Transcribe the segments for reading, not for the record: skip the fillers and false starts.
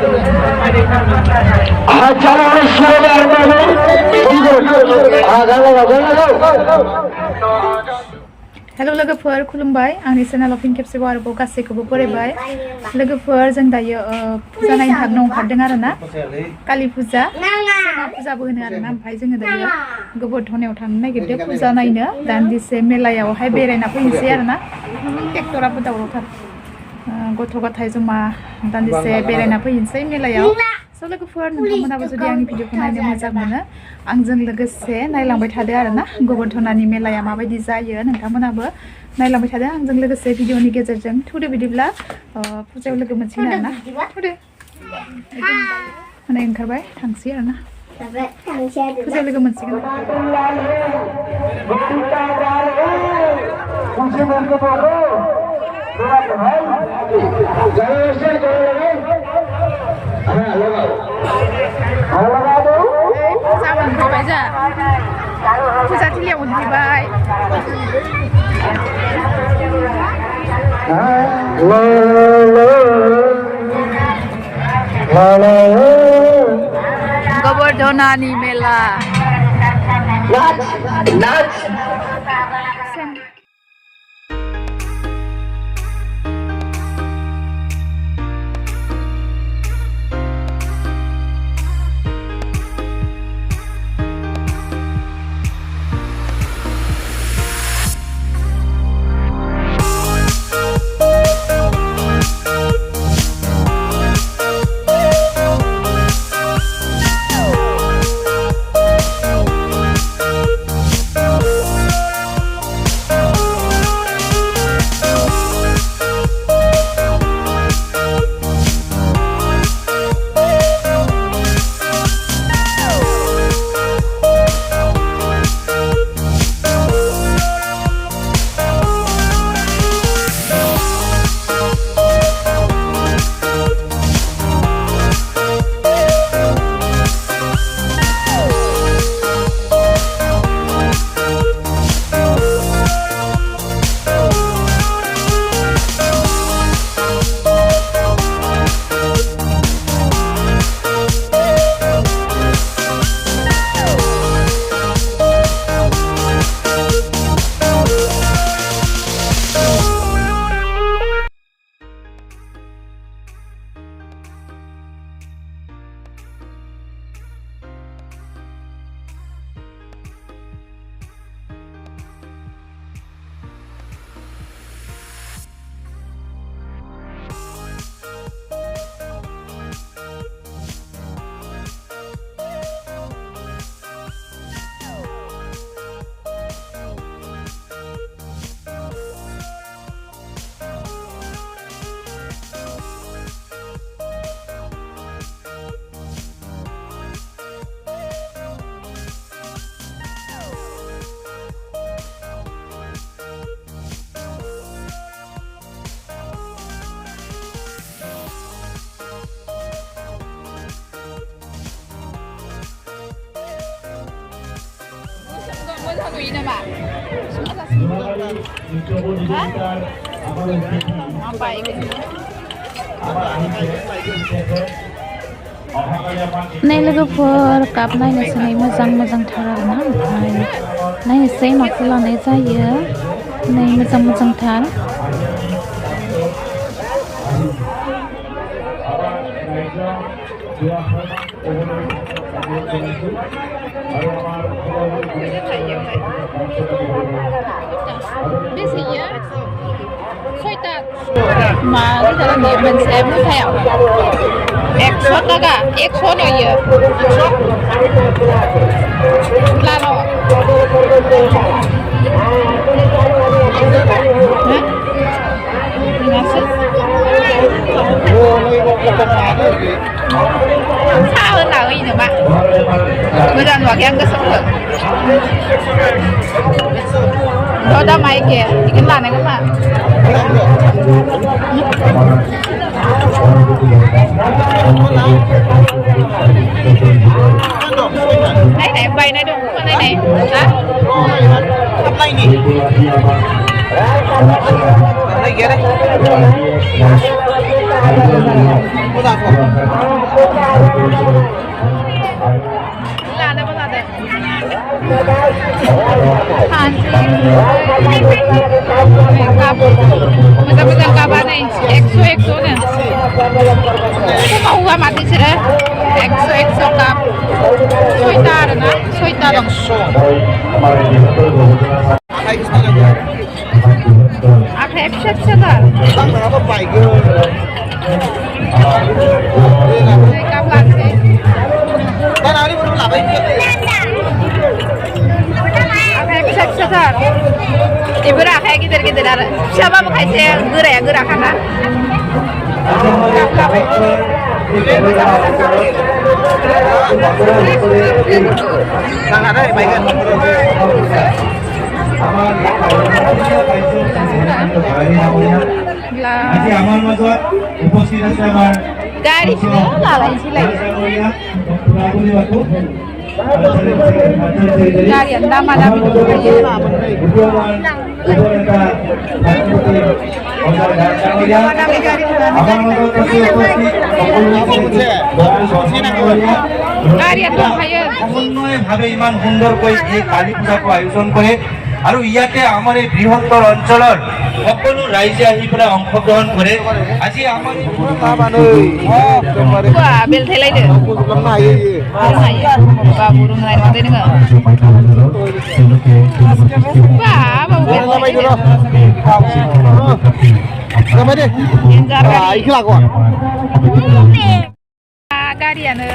Hello लोगोफोर खुलुमबाय आंनि चेनेलाव फिन खेबसेबाव आरोबाव गासैखौबो बरायबाय लोगोफोर जों दायो फुजा नायनो थांनो ओंखारदों आरो ना कालि फुजा सेमा फुजाबो होनो आरो ना ओमफ्राय जोङो दायो गोबोरधनायाव थांनो नागिरदों फुजा नायनो दान्दिसे मेलायावहाय बेरायना फैनोसै आरो ना ट्रेक्टराबो दावरावथार गथ' गथाय जमा दान्दिसे बेरायना फैनोसै मेलायाव स' लोगोफोर नोंथांमोनाबो जुदि आंनि भिडिअखौ नायनो मोजां मोनो आंजों लोगोसे नायलांबाय थादो आरो ना गोबोरधनानि मेलाया माबायदि जायो नोंथांमोनाबो नायलांबाय थादो आंजों लोगोसे भिडिअनि गेजेरजों थुदो बिदिब्ला फुजायाव लोगो मोनसिगोन आरो ना थुदो माने ओंखारबाय थांसै आरो ना फुजायाव लोगो मोनसिगोन Sama montaiबाय जा फुजा थिलियाव मोनफैबाय गोबोरधनानि मेला satu ini mbak apa ini Này लोगोफोर काप नायनोसै मोजां-मोजांथार आरोना ओमफ्राय नायनोसै माखौ लानाय जायो नै मोजां-मोजांथार बेसेयो सयता मा जादों मोनसे मुथायाव 100 taga 100 नयो लानो सा होना होयो नामा मोजां नुवाखै आं गोसोखौ दा माइके इखौनो लानांगोन मा नायनाय बायनाय दं खोमा नायनाय हा नायनि नाय गैया Lada apa lada? Hancur. Makeup. Macam kabar nih. EXO nih. Aku mau gak mati sih deh. EXO kap. Soitar na. Soitar dong. Aku hepset sedar. Makeup lagi. Sedar. Ibu rak kayak gitu ada. Siapa mau kasih gerak karena. Dari sini lain sih lagi. Dari nama ভাবে ইমান সুন্দৰকৈ এই কালী পূজাটো আয়োজন কৰে আৰু ইয়াতে আমাৰ এই বৃহত্তৰ অঞ্চলৰ সকলো ৰাইজে আহি পেলাই অংশগ্ৰহণ কৰে আজি আমাৰ wah bel thelai deh wah burung lain mati nih wah bau bel गारियानो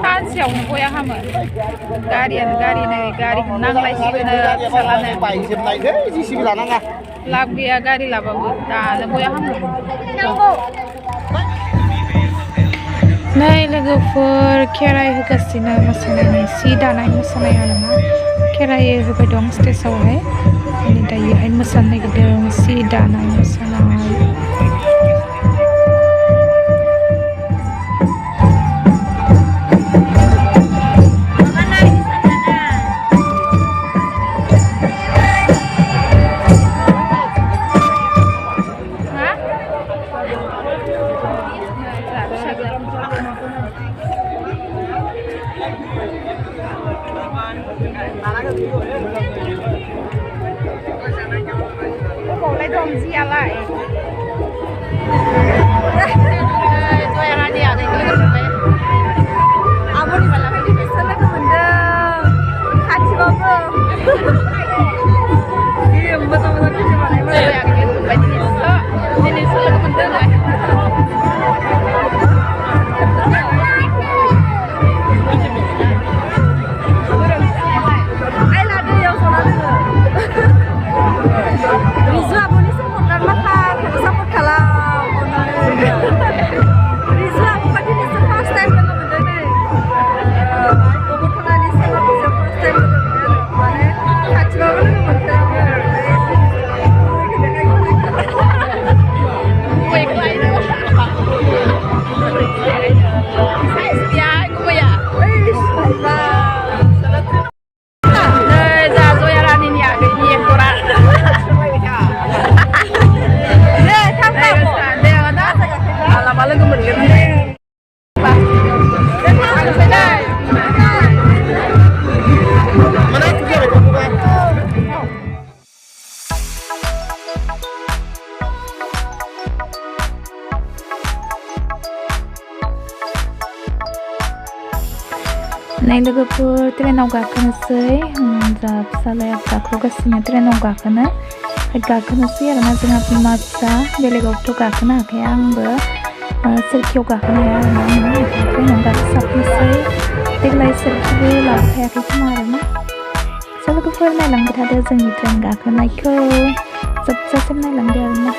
सानसेयावनो बया हामो गारिखौ नांलायसिगोन फिसालानो लाब गैया गारि लाबाबो दानो बया हामो नै लोगोफोर खेराइ होगासिनो मोसानायनि सि दानाय मोसानाय आरोना खेराइ होबाय दं स्टेजआवहाय दायोहाय मोसानो नागिरदों सि दानाय मोसानाय Cậu lấy đồng gì lại tôi là đi ở đây cái gì vậy 아버님 말라면 살라가 뭔데 같이 먹어 이게 엄마도 그러지 말아요 야 이게 많이 있어 내내 살라가 뭔데 Nay लोगोफोर ट्रेनाव गाखोनोसै जा फिसालाया गाखोगासिनो ट्रेनाव गाखोनोसै आरोना जोंहा बिमा फिसा बेलेगावथ' गाखोनो हाखाया आंबो सोरखियाव गाखोनो हाया आरोना ट्रेनाव गाखोसाबनोसै देग्लाय सोरखिबो लाबोखायाखै खोमा आरोना लोगोफोर नायलांबाय थादो जोंनि ट्रेन गाखोनायखौ जोबजासिम नायलांदो आरोना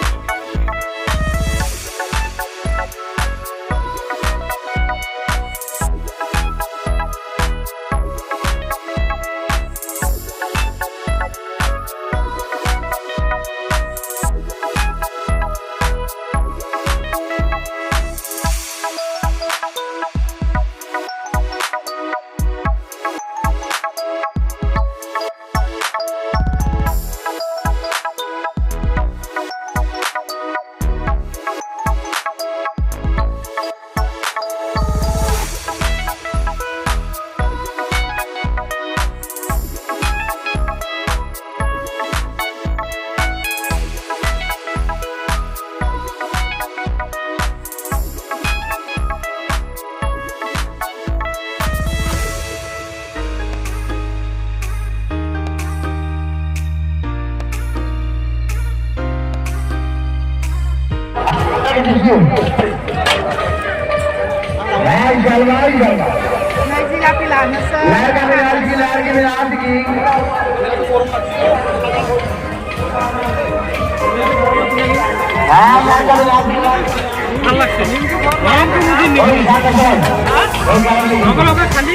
Naizila pilana sa. খালি